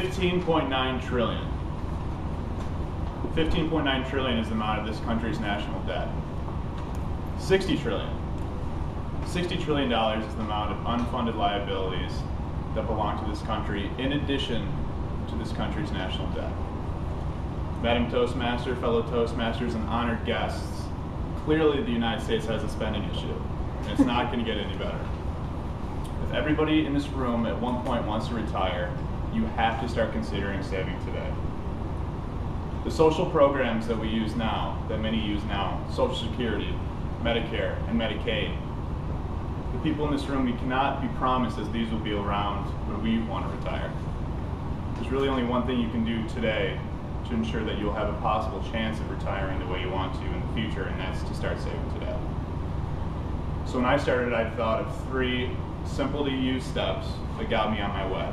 15.9 trillion. 15.9 trillion is the amount of this country's national debt. 60 trillion. $60 trillion is the amount of unfunded liabilities that belong to this country in addition to this country's national debt. Madam Toastmaster, fellow Toastmasters, and honored guests, clearly the United States has a spending issue, and it's not going to get any better. If everybody in this room at one point wants to retire, you have to start considering saving today. The social programs that we use now, that many use now, Social Security, Medicare, and Medicaid, the people in this room, we cannot be promised that these will be around when we want to retire. There's really only one thing you can do today to ensure that you'll have a possible chance of retiring the way you want to in the future, and that's to start saving today. So when I started, I thought of 3 simple to use steps that got me on my way.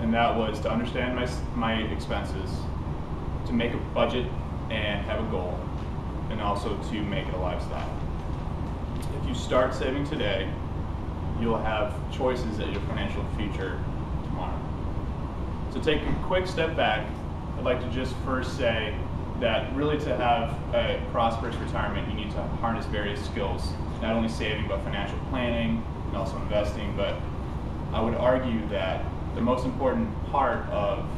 And that was to understand my expenses, to make a budget and have a goal, and also to make it a lifestyle. If you start saving today, you'll have choices at your financial future tomorrow. So take a quick step back. I'd like to just first say that really to have a prosperous retirement, you need to harness various skills, not only saving, but financial planning and also investing. But I would argue that the most important part of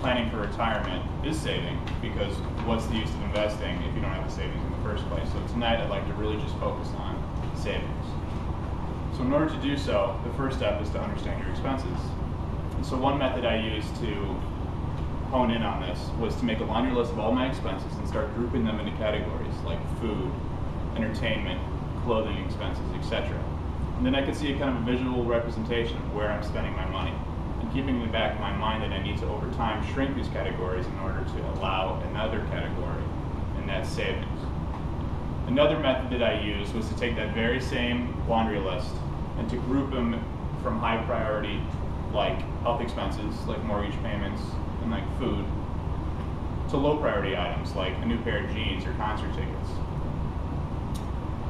planning for retirement is saving, because what's the use of investing if you don't have the savings in the first place? So tonight I'd like to really just focus on savings. So in order to do so, the first step is to understand your expenses. And so one method I used to hone in on this was to make a laundry list of all my expenses and start grouping them into categories like food, entertainment, clothing expenses, etc. And then I could see a kind of a visual representation of where I'm spending my money, and keeping in the back of my mind that I need to over time shrink these categories in order to allow another category, and that's savings. Another method that I used was to take that very same laundry list and to group them from high priority, like health expenses, like mortgage payments, and like food, to low priority items like a new pair of jeans or concert tickets.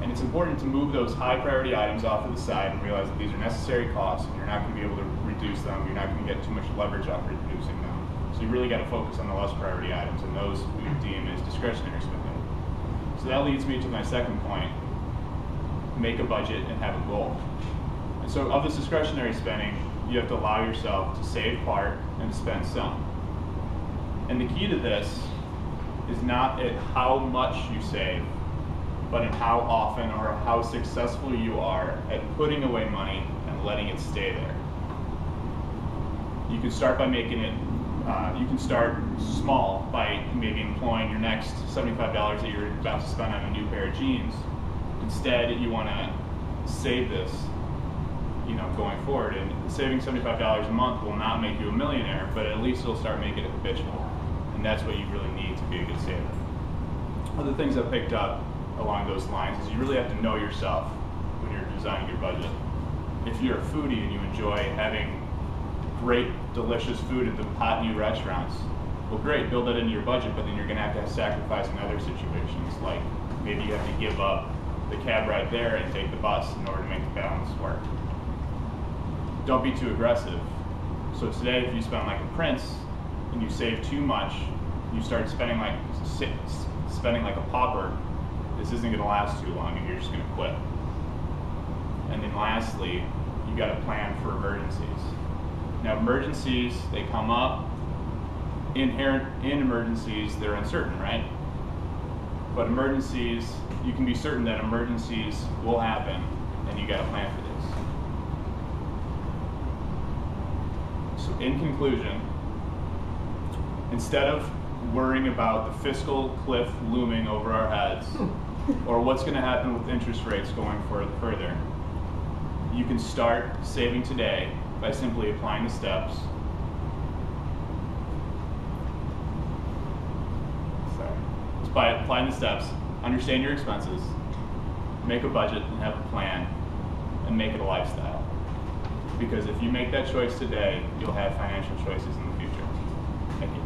And it's important to move those high priority items off to the side and realize that these are necessary costs, and you're not going to be able to reduce them. You're not going to get too much leverage off reducing them. So you really got to focus on the less priority items, and those we would deem as discretionary spending. So that leads me to my second point: make a budget and have a goal. And so of this discretionary spending, you have to allow yourself to save part and to spend some. And the key to this is not at how much you save, but in how often or how successful you are at putting away money and letting it stay there. You can start by making it, you can start small by maybe employing your next $75 that you're about to spend on a new pair of jeans. Instead, you want to save this, going forward. And saving $75 a month will not make you a millionaire, but at least it'll start making it habitual. And that's what you really need to be a good saver. Other things I've picked up along those lines is you really have to know yourself when you're designing your budget. If you're a foodie and you enjoy having great, delicious food at the hot new restaurants, well great, build that into your budget, but then you're going to have sacrifice in other situations, like maybe you have to give up the cab ride there and take the bus in order to make the balance work. Don't be too aggressive. So today, if you spend like a prince and you save too much, you start spending like a pauper, this isn't going to last too long and you're just going to quit. And then lastly, you got to plan for emergencies. Now emergencies, they come up. Inherent in emergencies, they're uncertain, right? But emergencies, you can be certain that emergencies will happen, and you got to plan for this. So in conclusion, instead of worrying about the fiscal cliff looming over our heads, or what's going to happen with interest rates going further, you can start saving today by simply applying the steps. By applying the steps, understand your expenses, make a budget and have a plan, and make it a lifestyle. Because if you make that choice today, you'll have financial choices in the future. Thank you.